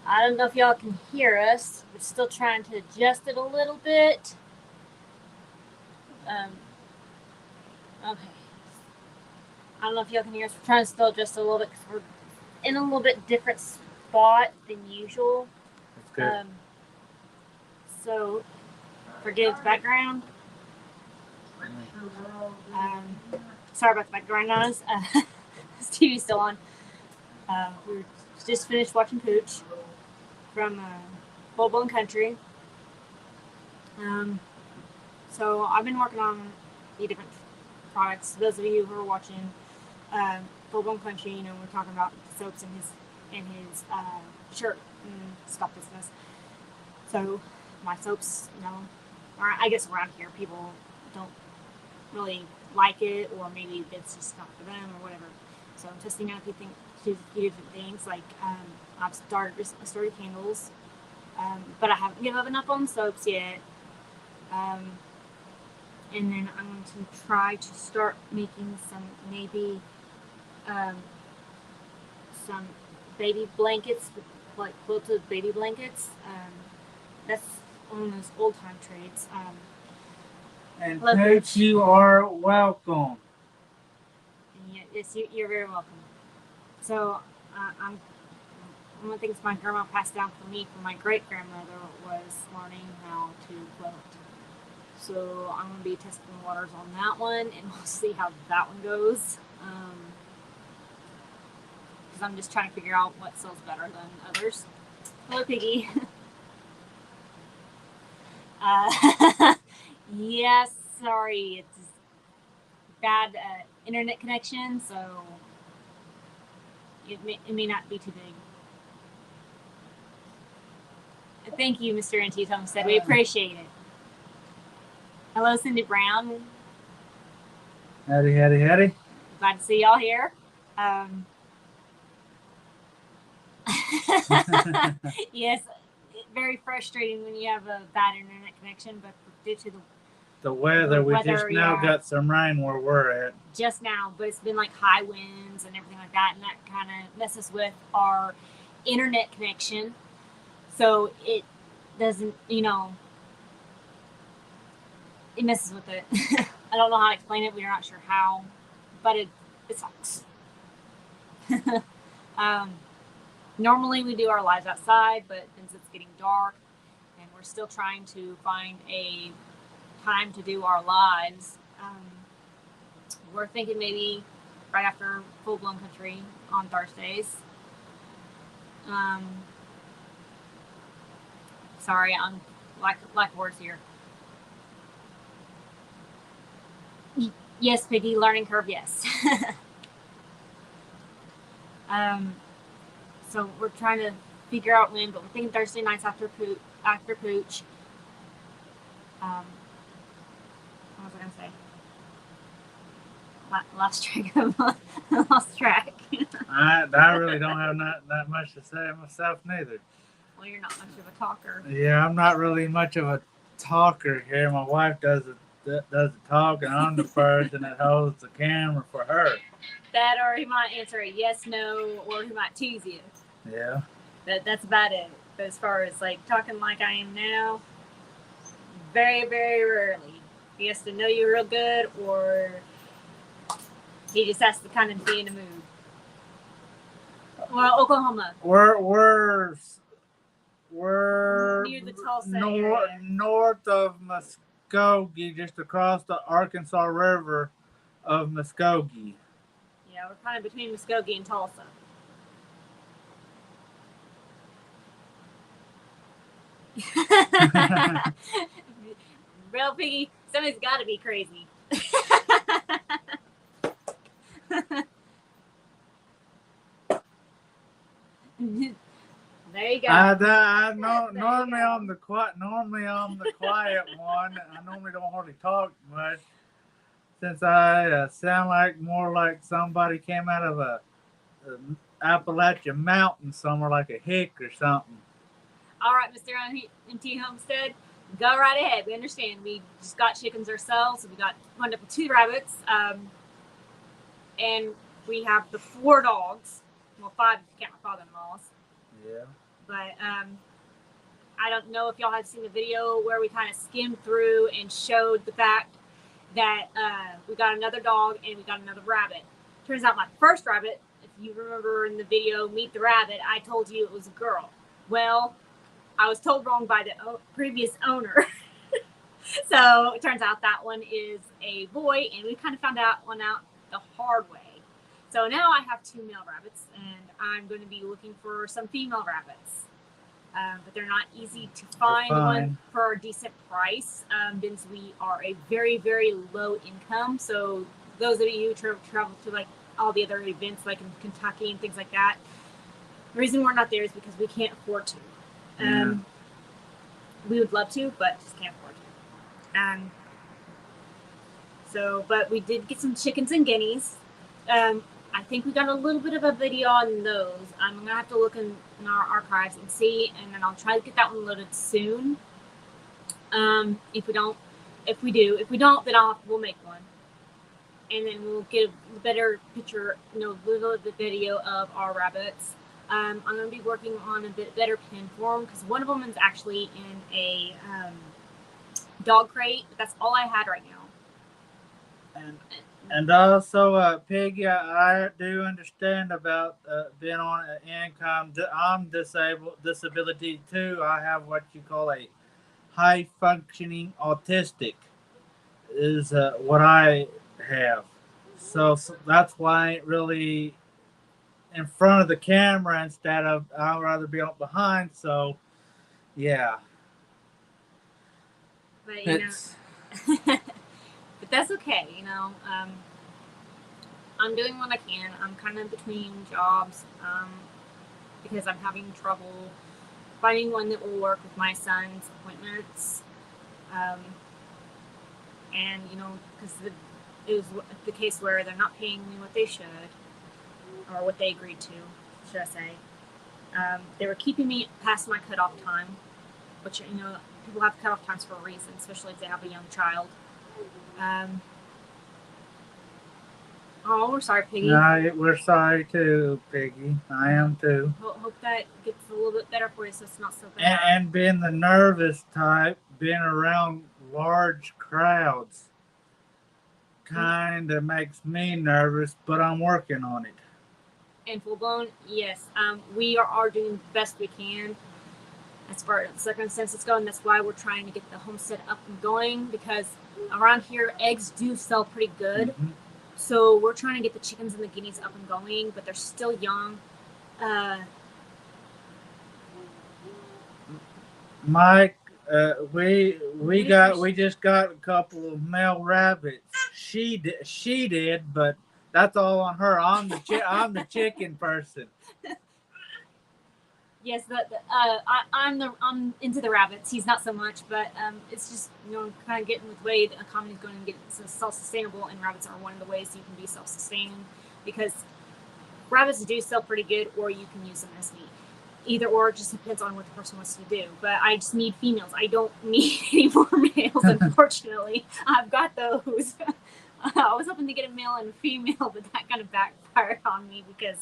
I don't know if y'all can hear us. We're still trying to adjust it a little bit. Um, okay. I don't know if y'all can hear us. We're trying to still adjust a little bit because we're in a little bit different spot than usual. That's good. So, forgive the background. Sorry about the background noise. This TV's still on. We just finished watching Pooch from Full Blown Country. So I've been working on the different products. Those of you who are watching Full Blown Country, we're talking about soaps in his shirt and stuff business. So my soaps, or I guess around here people don't really like it, or maybe it's just not for them or whatever. So I'm testing out a few different things. Like I've started candles, but I haven't given up on soaps yet. And then I'm going to try to start making some baby blankets, like quilted baby blankets. That's one of those old time trades. And Pooch, you are welcome. Yes, you're very welcome. So one of the things my grandma passed down for me from my great grandmother was learning how to quilt. So I'm going to be testing the waters on that one, and we'll see how that one goes. Because I'm just trying to figure out what sells better than others. Hello, Piggy. Yes, sorry, it's bad internet connection, so it may not be too big. Thank you, Mr. N.T. Homestead. We appreciate it. Hello, Cindy Brown. Howdy. Glad to see y'all here. Yes, very frustrating when you have a bad internet connection, but due to the weather, we just now got some rain where we're at. Just now, but it's been like high winds and everything like that, and that kind of messes with our internet connection. So it doesn't, it messes with it. I don't know how to explain it. We're not sure how, but it sucks. Normally we do our lives outside, but since it's getting dark and we're still trying to find a time to do our lives, we're thinking maybe right after Full Blown Country on Thursdays. Sorry, I'm like words here. Yes, Piggy, learning curve, yes. So we're trying to figure out when, but we're thinking Thursday nights after Pooch. What was I gonna say? Lost track. I really don't have that much to say myself neither. Well, you're not much of a talker. Yeah, I'm not really much of a talker here. My wife does the talking. I'm the person that holds the camera for her. That, or he might answer a yes, no, or he might tease you. Yeah. That's about it. But as far as like talking like I am now, very, very rarely. He has to know you real good, or he just has to kind of be in the mood. Well, Oklahoma. We're near the Tulsa area. North of Muskogee, just across the Arkansas River of Muskogee. Yeah, we're kind of between Muskogee and Tulsa. Real Piggy, somebody's got to be crazy. There you go. Normally I'm the quiet one. I normally don't hardly talk much, since I sound like more like somebody came out of a Appalachian mountain somewhere, like a hick or something. All right, Mr. MT Homestead, go right ahead. We understand. We just got chickens ourselves. We wound up with 2 rabbits, and we have the 4 dogs. Well, 5 if you count my father-in-law's. Yeah. But I don't know if y'all have seen the video where we kind of skimmed through and showed the fact that we got another dog and we got another rabbit. Turns out my first rabbit, if you remember in the video Meet the Rabbit, I told you it was a girl. Well, I was told wrong by the previous owner. So it turns out that one is a boy, and we kind of found out one out the hard way. So now I have 2 male rabbits, and I'm going to be looking for some female rabbits. But they're not easy to find one for a decent price, since we are a very, very low income. So those of you who travel to like all the other events, like in Kentucky and things like that, the reason we're not there is because we can't afford to. We would love to, but just can't afford to. But we did get some chickens and guineas. I think we got a little bit of a video on those. I'm gonna have to look in our archives and see, and then I'll try to get that one loaded soon. If we don't, then we'll make one, and then we'll get a better picture, little of the video of our rabbits. I'm gonna be working on a bit better pen for them because one of them is actually in a dog crate, but that's all I had right now. And also, Piggy, I do understand about being on an income. I'm disability too. I have what you call a high functioning autistic is what I have. So that's why I ain't really in front of the camera instead of I'd rather be up behind. So, yeah. But but that's okay, I'm doing what I can. I'm kind of between jobs because I'm having trouble finding one that will work with my son's appointments. And, because it was the case where they're not paying me what they should, or what they agreed to, should I say. They were keeping me past my cutoff time, which, people have cutoff times for a reason, especially if they have a young child. We're sorry, Piggy. No, we're sorry too, Piggy. I am too. Hope that gets a little bit better for you, so it's not so bad. And being the nervous type, being around large crowds, kind of makes me nervous, but I'm working on it. And full blown, yes. We are doing the best we can as far as circumstances go, and that's why we're trying to get the homestead up and going, because around here eggs do sell pretty good. Mm-hmm. So we're trying to get the chickens and the guineas up and going, but they're still young. Mike, we just got a couple of male rabbits. She did, but that's all on her. I'm the chicken person. Yes, I'm into the rabbits. He's not so much, but it's just kind of getting with the way the economy is going to get self-sustainable, and rabbits are one of the ways you can be self-sustaining, because rabbits do sell pretty good, or you can use them as meat. Either or, it just depends on what the person wants to do. But I just need females. I don't need any more males, unfortunately. I've got those. I was hoping to get a male and a female, but that kind of backfired on me because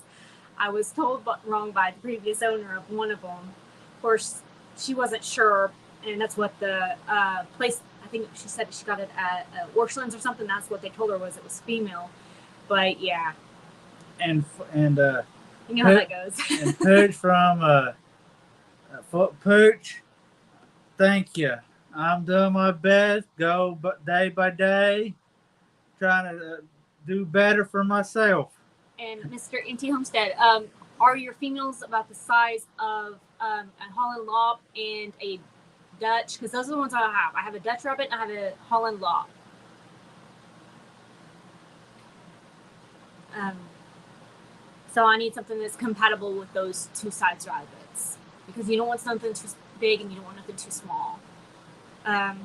I was told wrong by the previous owner of one of them. Of course, she wasn't sure, and that's what the place, I think she said she got it at Orchlands or something. That's what they told her, was it was female. But yeah. And you know how that goes. And Pooch from Pooch, thank you. I'm doing my best, go day by day, trying to do better for myself. And Mr. NT Homestead, are your females about the size of a Holland Lop and a Dutch? Because those are the ones I have. I have a Dutch Rabbit and I have a Holland Lop. So I need something that's compatible with those two size rabbits, because you don't want something too big and you don't want nothing too small. I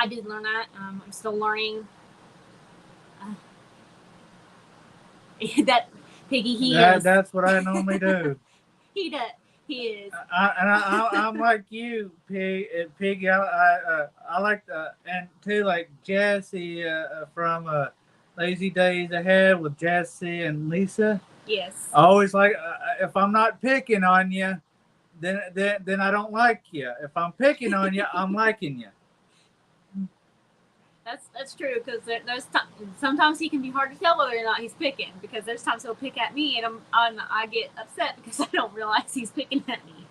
did learn that. I'm still learning. That Piggy, that's what I normally do. He does. He is. I'm like you, Piggy. I like and too, like Jesse from Lazy Days Ahead with Jesse and Lisa. Yes. I always like if I'm not picking on you, then I don't like you. If I'm picking on you, I'm liking you. That's true because sometimes he can be hard to tell whether or not he's picking because there's times he'll pick at me and I get upset because I don't realize he's picking at me.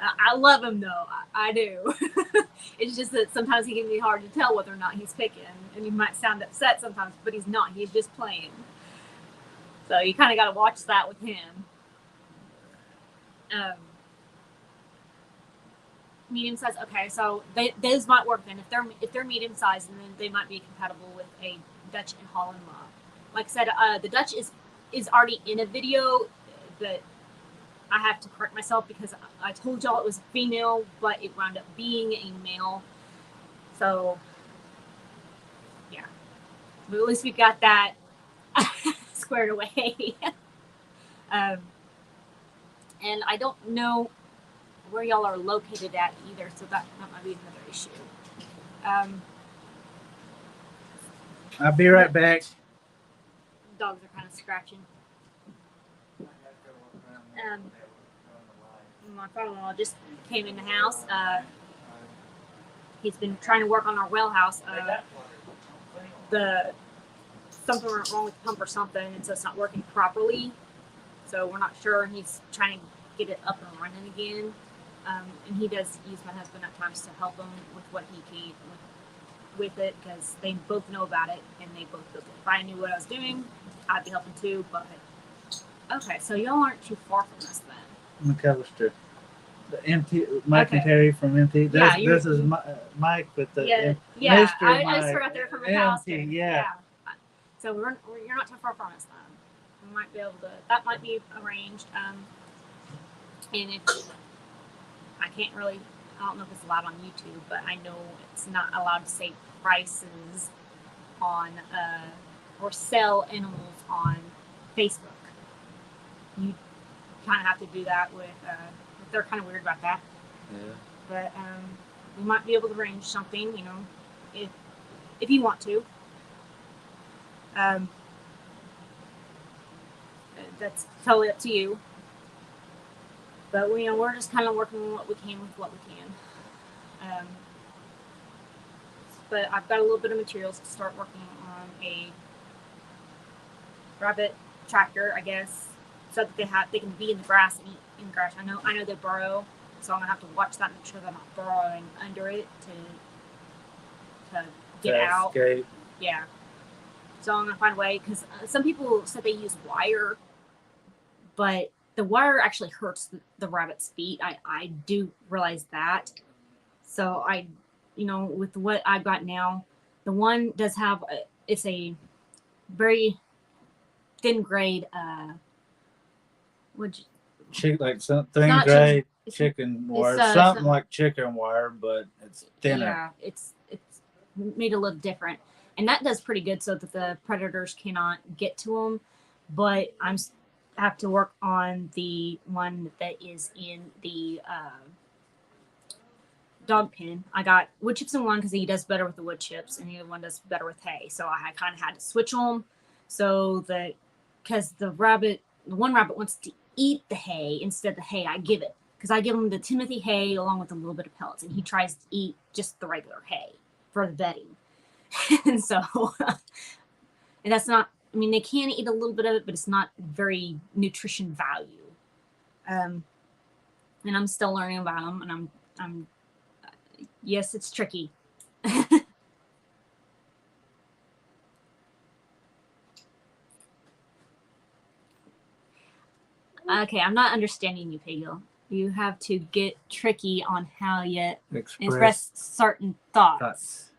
I love him though, I do. It's just that sometimes he can be hard to tell whether or not he's picking, and he might sound upset sometimes, but he's not. He's just playing. So you kind of got to watch that with him. Medium size. Okay, so those might work then. If they're medium size, then they might be compatible with a Dutch and Holland Mob. Like I said, the Dutch is already in a video, but I have to correct myself because I told y'all it was female, but it wound up being a male. So yeah, but at least we got that squared away. And I don't know where y'all are located at either, so that might be another issue. I'll be right back. Dogs are kind of scratching. My father-in-law just came in the house. He's been trying to work on our well house. Something went wrong with the pump or something, and so it's not working properly. So we're not sure. He's trying to get it up and running again. And he does use my husband at times to help him with what he can with it because they both know about it and they both built it. If I knew what I was doing, I'd be helping too. But okay, so y'all aren't too far from us then. McAllister. The MT, Mike and Terry from MT. This is Mike with the yeah. Mr. I Mike. just forgot they're from McAllister. Yeah. So you're not too far from us then. We might be able to. That might be arranged. And if I can't really, I don't know if it's allowed on YouTube, but I know it's not allowed to say prices on or sell animals on Facebook. You kind of have to do that with. They're kind of weird about that. Yeah. But we might be able to arrange something, if you want to. That's totally up to you. But we're just kind of working on what we can with what we can. But I've got a little bit of materials to start working on a rabbit tractor, I guess, so that they can be in the grass and eat in the grass. I know they burrow, so I'm gonna have to watch that, make sure they're not burrowing under it to get out. Escape. Yeah. So I'm gonna find a way because some people said they use wire, but the wire actually hurts the rabbit's feet. I do realize that. So with what I've got now, the one does have it's a very thin grade thin grade chicken wire, something like chicken wire, but it's thinner. Yeah, it's made a little different, and that does pretty good so that the predators cannot get to them. But I have to work on the one that is in the dog pen. I got wood chips in one because he does better with the wood chips, and the other one does better with hay. So I kind of had to switch them because the one rabbit wants to eat the hay instead of the hay I give it, because I give him the Timothy hay along with a little bit of pellets, and he tries to eat just the regular hay for the bedding. And so, and that's not. I mean, they can eat a little bit of it, but it's not very nutrition value. And I'm still learning about them, and I'm yes, it's tricky. Okay, I'm not understanding you, Piggle. You have to get tricky on how you express certain thoughts.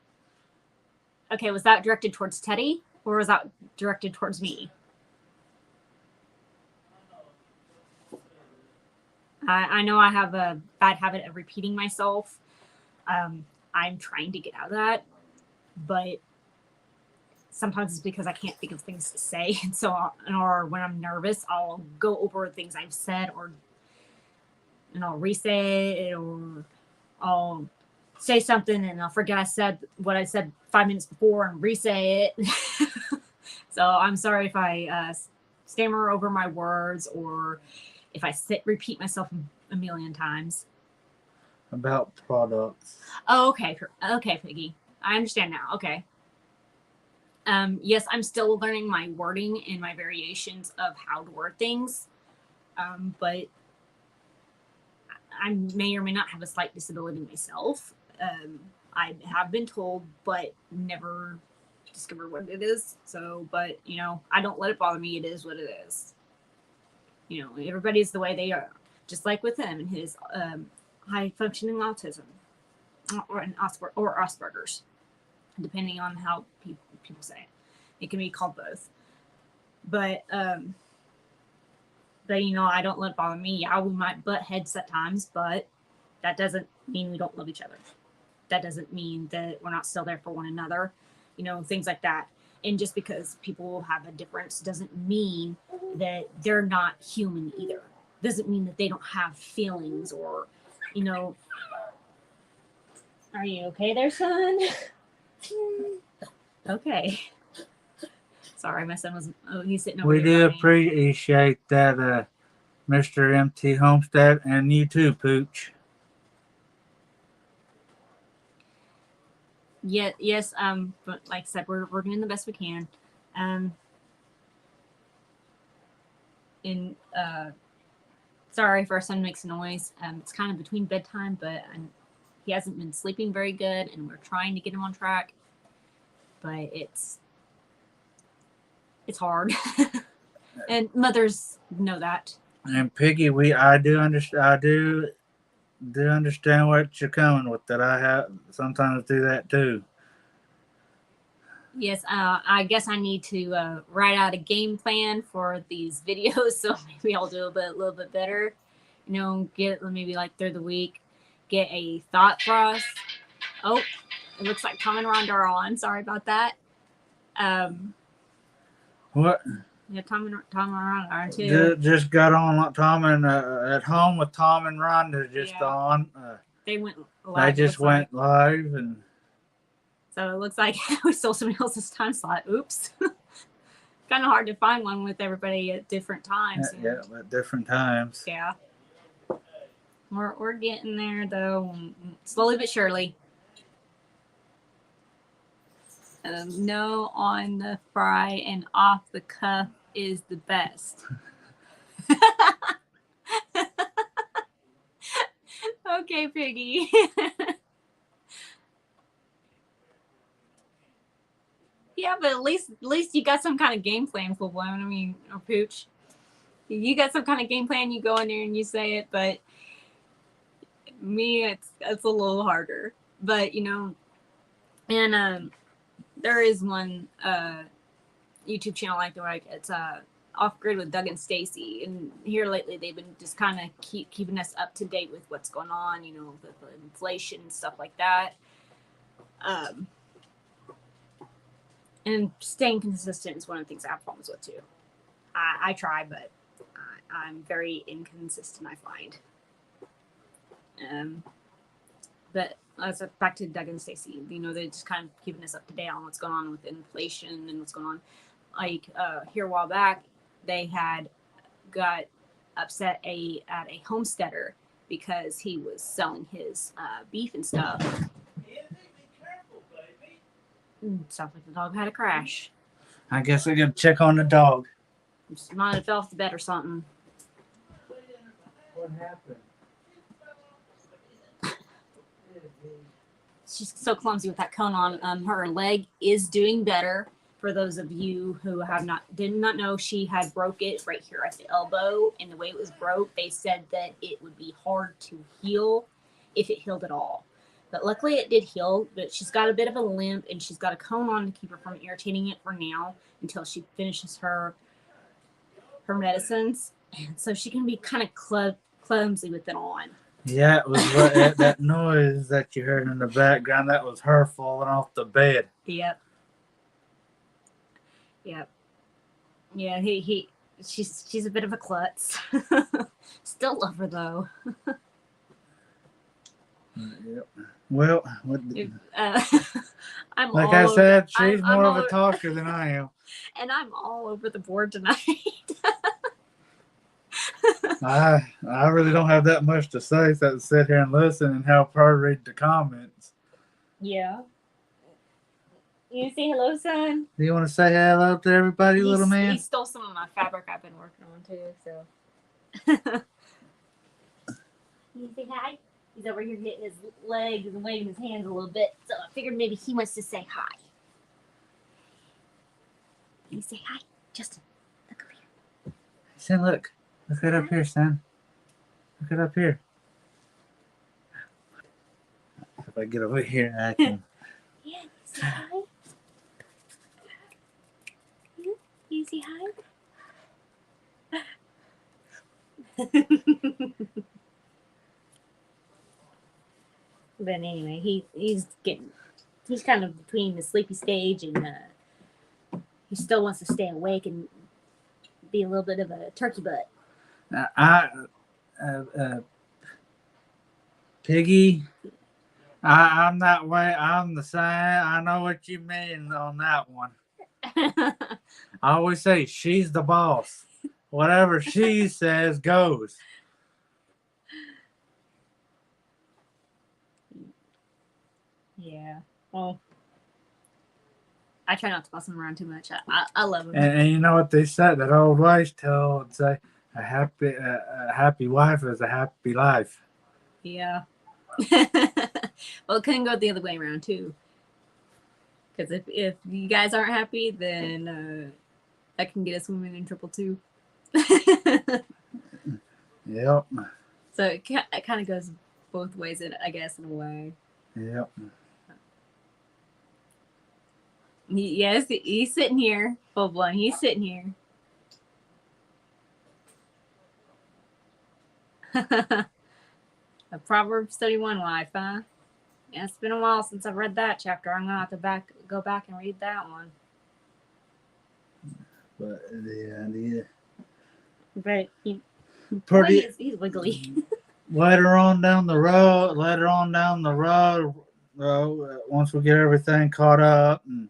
Okay, was that directed towards Teddy, or was that directed towards me? I know I have a bad habit of repeating myself. I'm trying to get out of that, but sometimes it's because I can't think of things to say. And so, or when I'm nervous, I'll go over things I've said, and I'll re-say it, or I'll say something and I'll forget I said what I said 5 minutes before and re-say it. So I'm sorry if I stammer over my words, or if I repeat myself a million times. About products. Oh, okay. Okay, Piggy. I understand now. Okay. Yes, I'm still learning my wording and my variations of how to word things. But I may or may not have a slight disability myself. I have been told, but never discovered what it is. So, but I don't let it bother me. It is what it is. Everybody's the way they are. Just like with him and his high functioning autism or Asperger's, depending on how people say it. It can be called both. But I don't let it bother me. Yeah, we might butt heads at times, but that doesn't mean we don't love each other. That doesn't mean that we're not still there for one another, things like that. And just because people have a difference doesn't mean that they're not human either. Doesn't mean that they don't have feelings or, Are you okay there, son? Okay. Sorry, my son was. He's sitting over We here. do appreciate that, Mr. MT Homestead, and you too, Pooch. Yeah, yes. But like I said, we're doing the best we can. And sorry if our son makes noise. It's kind of between bedtime, but he hasn't been sleeping very good, and we're trying to get him on track. But it's hard, and mothers know that. And Piggy, I do understand what you're coming with. That I have sometimes do that too. Yes, I guess I need to write out a game plan for these videos, so maybe I'll do a little bit better. Get maybe like through the week, get a thought process. Oh, it looks like Tom and Rhonda are on. Sorry about that. What? Yeah, Tom and Rhonda are too. Just got on Tom and at home with Tom and Rhonda just on. They went live. They just went live, and so it looks like we stole somebody else's time slot. Oops. Kind of hard to find one with everybody at different times. Yeah, at different times. Yeah. We're getting there though, slowly but surely. No on the fry and off the cuff is the best. Okay, Piggy. Yeah, but at least you got some kind of game plan, full blown. I mean, or Pooch. You got some kind of game plan. You go in there and you say it, but me, it's a little harder. But and there is one YouTube channel I like. It's Off Grid with Doug and Stacy, and here lately they've been just kind of keeping us up to date with what's going on, with the inflation and stuff like that. And staying consistent is one of the things I have problems with too. I try, but I'm very inconsistent, I find. But back to Doug and Stacy, they're just kind of keeping us up to date on what's going on with inflation and what's going on. Like here a while back, they had got upset at a homesteader because he was selling his beef and stuff. Sounds like the dog had a crash. I guess I gotta check on the dog. Just might have fell off the bed or something. What happened? She's so clumsy with that cone on. Her leg is doing better. For those of you who did not know, she had broke it right here at the elbow, and the way it was broke, they said that it would be hard to heal if it healed at all. But luckily it did heal, but she's got a bit of a limp, and she's got a cone on to keep her from irritating it for now until she finishes her medicines. And so she can be kind of clumsy with it on. Yeah, it was that noise that you heard in the background. That was her falling off the bed. Yep. Yeah, she's a bit of a klutz. Still love her though. Yep. Well, I'm like all I said, over, she's more of a talker than I am. And I'm all over the board tonight. I really don't have that much to say except to sit here and listen and help her read the comments. Yeah. You say hello, son. Do you want to say hello to everybody, little He man? stole some of my fabric I've been working on too. So. You say hi. He's over here hitting his legs and waving his hands a little bit. So I figured maybe he wants to say hi. Can you say hi, Justin? Look over here. Son, look it up here, son. Look it up here. If I get over here, I can. Yeah, you say hi. You say hi. But anyway, he's kind of between the sleepy stage and he still wants to stay awake and be a little bit of a turkey butt. Piggy, I'm that way. I'm the same. I know what you mean on that one. I always say she's the boss. Whatever she says goes. Yeah. Well, I try not to boss him around too much. I love him. And you know what they said? That old wise tale would say, a happy wife is a happy life. Yeah. Well, it couldn't go the other way around too. Because if you guys aren't happy, then that can get us women in trouble too. Yep. So it kind of goes both ways, I guess, in a way. Yep. Yes, he's sitting here, full blown. He's sitting here. A Proverbs 31 wife, huh? Yeah, it's been a while since I've read that chapter. I'm gonna have to go back and read that one. But the idea. But he's wiggly. Later on down the road, once we get everything caught up and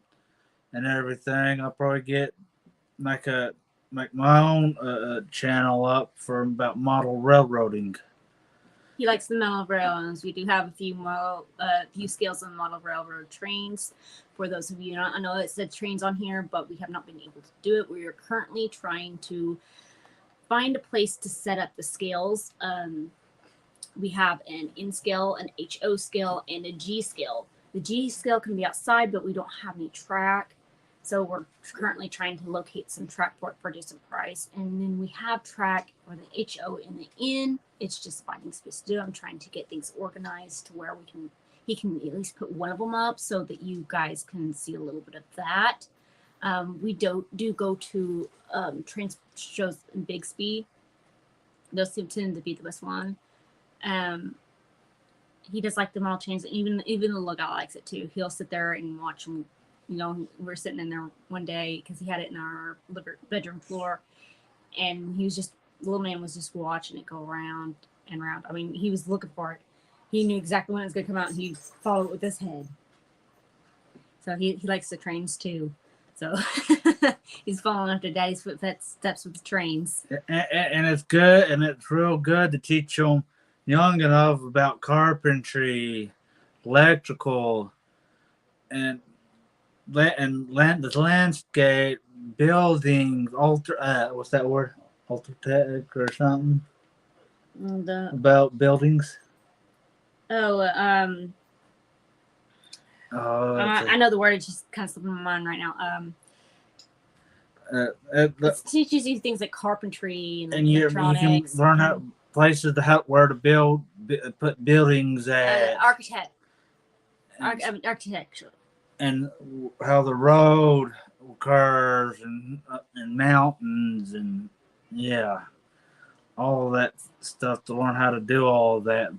everything, I'll probably make my own channel up for about model railroading. He likes the model railroads. We do have a few scales on model railroad trains. For those of you, I know it said trains on here, but we have not been able to do it. We are currently trying to find a place to set up the scales. We have an N scale, an HO scale, and a G scale. The G scale can be outside, but we don't have any track. So we're currently trying to locate some track for it for a decent price. And then we have track for the HO and the N. It's just finding space to do. I'm trying to get things organized to where he can at least put one of them up so that you guys can see a little bit of that. We do go to train shows in Bixby. Those tend to be the best one. He does like the model trains. Even the lookout likes it too. He'll sit there and watch them. You know, we're sitting in there one day because he had it in our bedroom floor, and the little man was just watching it go around and around. I mean, he was looking for it. He knew exactly when it was going to come out, and he followed it with his head. So he likes the trains too. So he's following after Daddy's footsteps with the trains. And it's good, and it's real good to teach them young enough about carpentry, electrical, and the landscape, buildings, what's that word? Altertech or something? About buildings. I know the word. It's just kind of slipping my mind right now. It teaches you things like carpentry and electronics. You can learn where to put buildings at. Architecture. And how the road curves and mountains and all of that stuff to learn how to do all of that.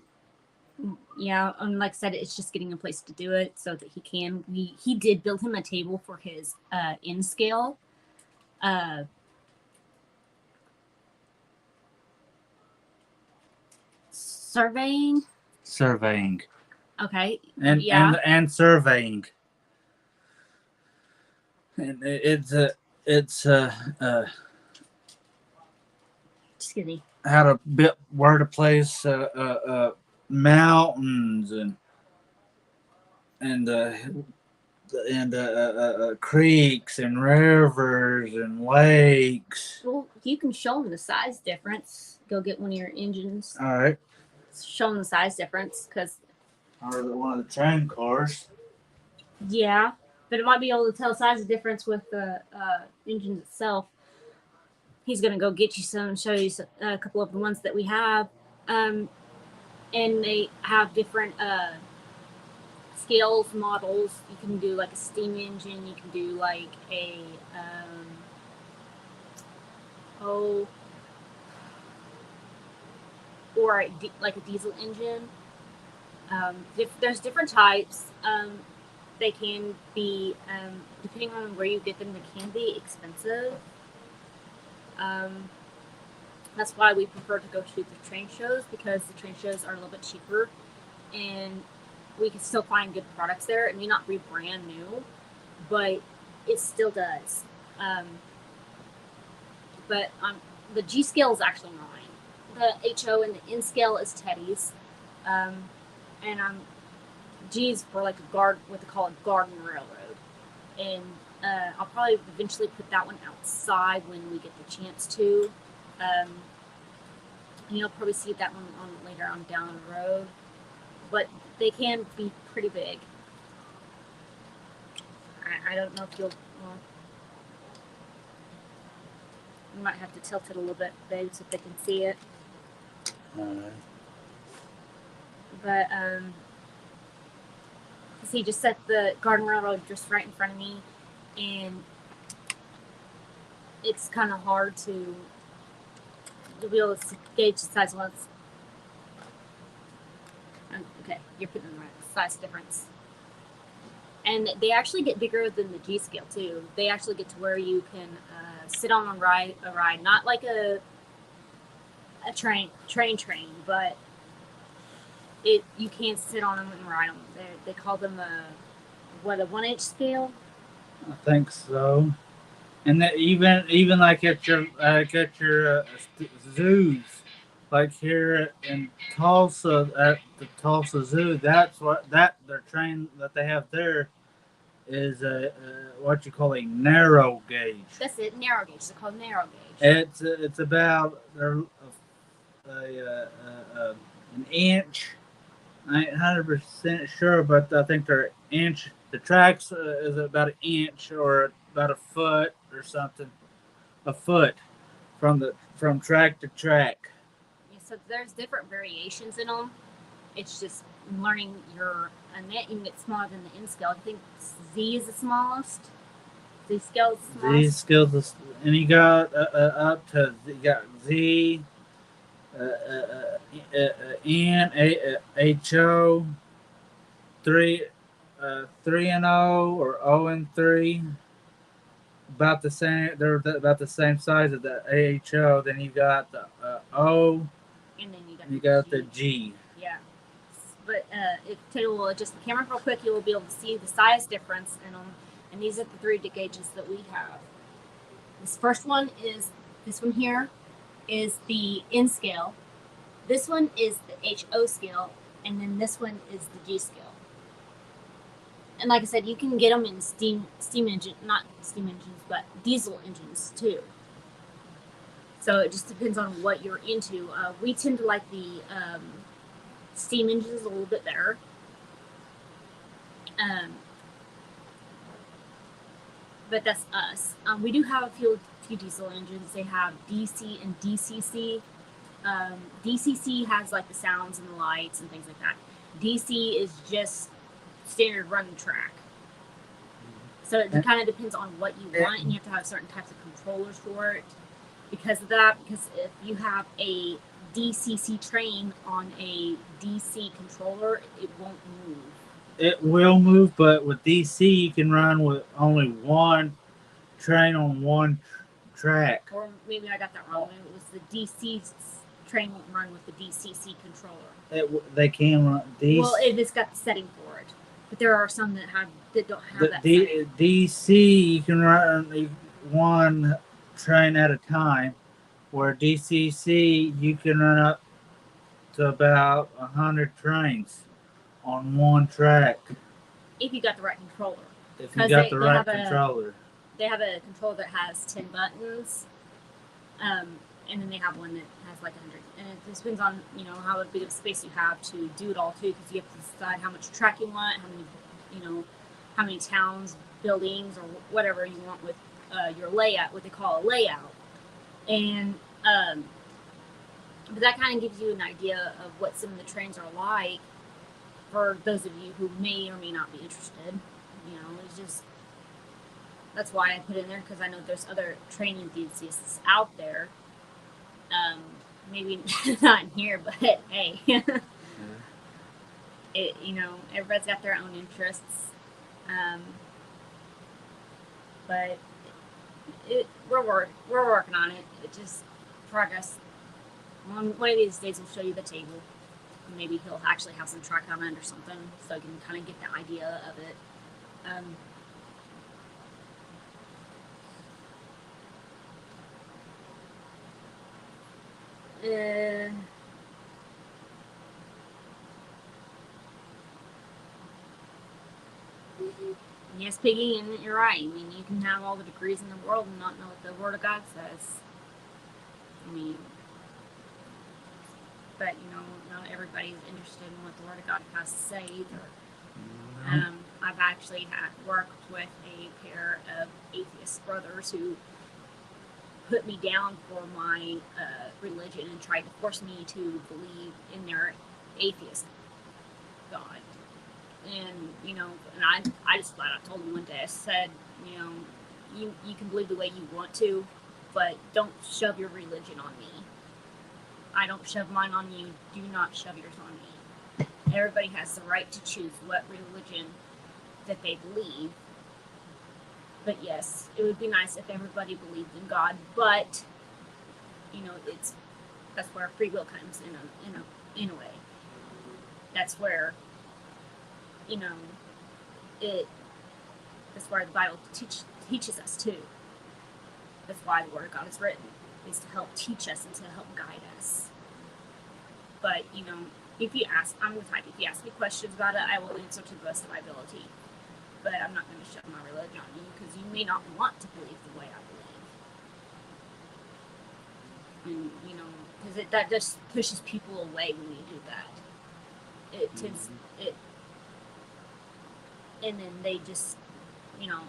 Yeah, and like I said, it's just getting a place to do it so that he can. He did build him a table for his N scale. Surveying. Okay. And surveying. And excuse me. how to build, where to place mountains and creeks and rivers and lakes. Well, you can show them the size difference. Go get one of your engines. All right, Show them the size difference, because or one of the train cars. yeah, but it might be able to tell size difference with the engine itself. He's gonna go get you some and show you a couple of the ones that we have, and they have different scales, models. You can do like a steam engine. You can do like a or like a diesel engine. There's different types. They can be, depending on where you get them, they can be expensive. That's why we prefer to go to the train shows, because the train shows are a little bit cheaper, and we can still find good products there. It may not be brand new, but it still does. But the G scale is actually mine. The HO and the N scale is Teddy's, and G's for like what they call a garden railroad, and I'll probably eventually put that one outside when we get the chance to. And you'll probably see that one later on down the road, but they can be pretty big. I don't know if you'll. Well, you might have to tilt it a little bit, babe, so they can see it. All right. But see, just set the garden railroad just right in front of me, and it's kind of hard to be able to gauge the size once. Okay, you're putting the right size difference. And they actually get bigger than the G scale too. They actually get to where you can sit on a ride, not like a train, but you can sit on them and ride them. They call them a 1-inch scale. I think so. And that even like at your zoos, like here in Tulsa at the Tulsa Zoo, that's what their train that they have there is what you call a narrow gauge. That's it, narrow gauge. They're called narrow gauge. It's about an inch. I ain't 100% sure, but I think they're inch. The tracks is about an inch or about a foot or something. A foot from track to track. Yeah, so there's different variations in them. It's just learning your net. You can get smaller than the N scale. I think Z is the smallest. Z scale is the smallest. Z scale is, and you got up to you got Z, N, HO, 3 and O or O and 3. About the same. They're about the same size as the AHO. Then you got the O, and then you got the G. Yeah, but if Taylor will adjust the camera real quick, you will be able to see the size difference in them. And these are the 3 gauges that we have. This first one is this one here, is the N scale. This one is the HO scale, and then this one is the G scale. And like I said, you can get them in steam engine, not steam engines, but diesel engines too. So it just depends on what you're into. We tend to like the steam engines a little bit better. But that's us. We do have a few diesel engines. They have DC and DCC. DCC has like the sounds and the lights and things like that. DC is just standard running track. So it kind of depends on what you want, and you have to have certain types of controllers for it. Because of that, because if you have a DCC train on a DC controller, it won't move. It will move, but with DC you can run with only one train on one track. Or maybe I got that wrong. Maybe it was the DC train won't run with the DCC controller. They can run DC. Well, it's got the setting for it, but there are some that don't have that setting. DC you can run one train at a time, where DCC you can run up to about 100 trains on one track If you got the right controller. if you 'Cause got they- the they right have a- controller. They have a controller that has 10 buttons, and then they have one that has like 100. And it just depends on, you know, how big of space you have to do it all too, because you have to decide how much track you want, how many, you know, how many towns, buildings, or whatever you want with your layout, what they call a layout. And but that kind of gives you an idea of what some of the trains are like for those of you who may or may not be interested. You know, it's just, that's why I put it in there, because I know there's other train enthusiasts out there. Maybe not in here, but hey, it, you know, everybody's got their own interests. But we're working on it. It just progress. One of these days we'll show you the table. Maybe he'll actually have some track on it or something, so you can kind of get the idea of it. Yes, Piggy, and you're right. I mean, you can have all the degrees in the world and not know what the Word of God says. I mean, but you know, not everybody's interested in what the Word of God has to say either. I've actually worked with a pair of atheist brothers who put me down for my religion and tried to force me to believe in their atheist God. And you know, and I just flat out told them one day, I said, you know, you can believe the way you want to, but don't shove your religion on me. I don't shove mine on you. Do not shove yours on me. Everybody has the right to choose what religion that they believe. But yes, it would be nice if everybody believed in God. But you know, that's where free will comes in a way. That's where, you know, that's where the Bible teaches us too. That's why the Word of God is written, is to help teach us and to help guide us. But you know, I'm the type, if you ask me questions about it, I will answer to the best of my ability. But I'm not going to shove my religion on you, because you may not want to believe the way I believe. And you know, because that just pushes people away when you do that. It tends it, and then they just, you know.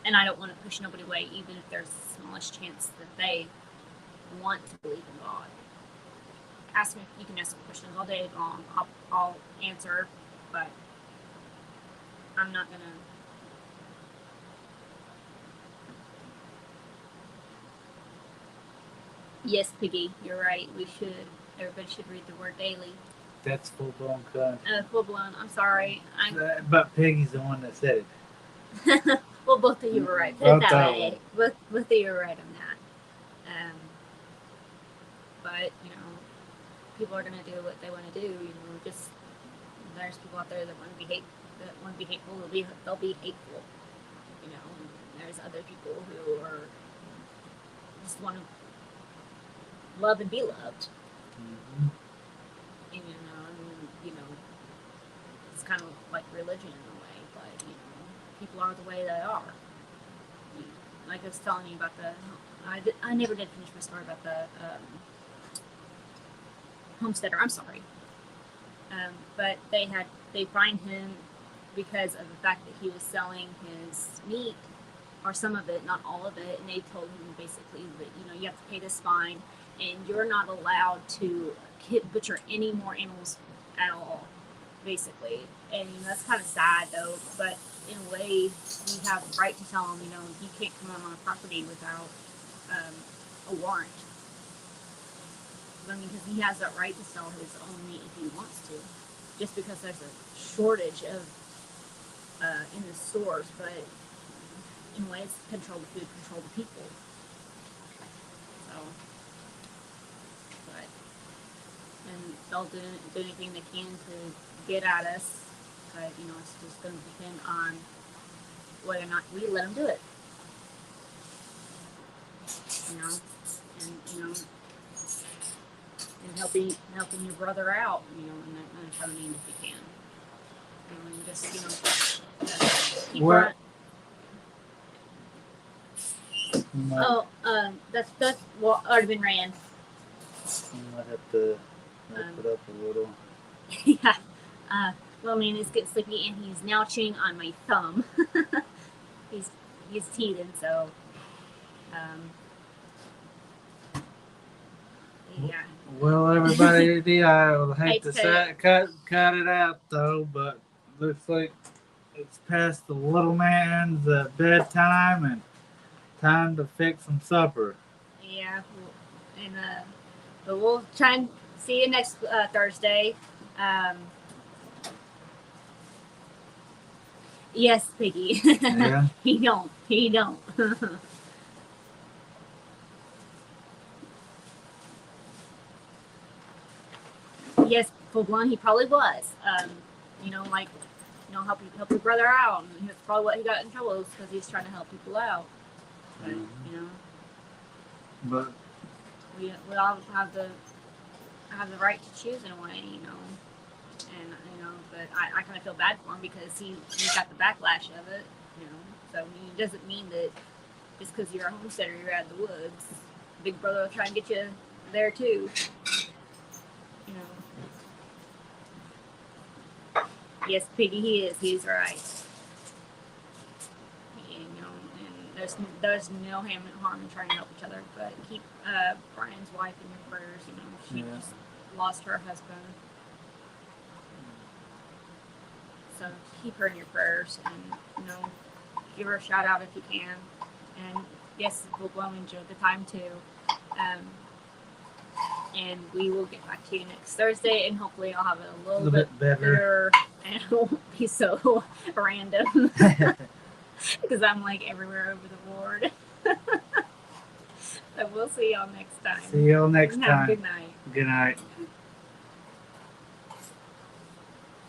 And I don't want to push nobody away, even if there's the smallest chance that they want to believe in God. Ask me. You can ask me questions all day long. I'll answer, but I'm not gonna. Yes, Piggy, you're right. Everybody should read the Word daily. That's full blown country. Full blown. I'm sorry. But Peggy's the one that said it. Well, both of you were right. Put it that way. Both of you were right on that. But you know, people are gonna do what they want to do. You know, just there's people out there that want to be hateful. They'll be hateful. You know, and there's other people who are just want to love and be loved. Mm-hmm. And you know, it's kind of like religion in a way. But you know, people are the way they are. Like I was telling you about I never did finish my story about the homesteader. I'm sorry. But they fined him because of the fact that he was selling his meat, or some of it, not all of it, and they told him basically that, you know, you have to pay this fine, and you're not allowed to butcher any more animals at all, basically. And you know, that's kind of sad though, but in a way, we have the right to tell him, you know, you can't come on a property without a warrant. I mean, because he has that right to sell his own meat if he wants to, just because there's a shortage of in the stores. But in a way, it's control the food, control the people. So, but and they'll do anything they can to get at us. But you know, it's just going to depend on whether or not we let them do it. you know, and and helping your brother out, in that kind of means if you can, and just keep What- running. You might, Oh, that's what already been ran. you might have to lift it up a little. Yeah. Well, I mean, it's getting sleepy, and he's now chewing on my thumb. he's teething, so. Yeah. Well, everybody, I would hate Hate to to cut it out though, but looks like it's past the little man's bedtime and time to fix some supper. Yeah. And but we'll try and see you next Thursday. Yes, Piggy. Yeah. He don't. Yes, full blown. He probably was. Help your brother out. And that's probably what he got in trouble is because he's trying to help people out. But But we all have the right to choose in a way, And but I kind of feel bad for him because he got the backlash of it, So I mean, it doesn't mean that just because you're a homesteader, you're out of the woods. Big brother will try and get you there too. Yes, Piggy, he is. He's right. And there's no harm in trying to help each other, but keep Brian's wife in your prayers. She just lost her husband, so keep her in your prayers, and give her a shout out if you can. And yes, we'll blow enjoy the time too. And we will get back to you next Thursday, and hopefully I'll have it a little bit better, and it won't be so random because I'm like everywhere over the board. So we'll see y'all next time. see y'all next And have a time. good night. Good night.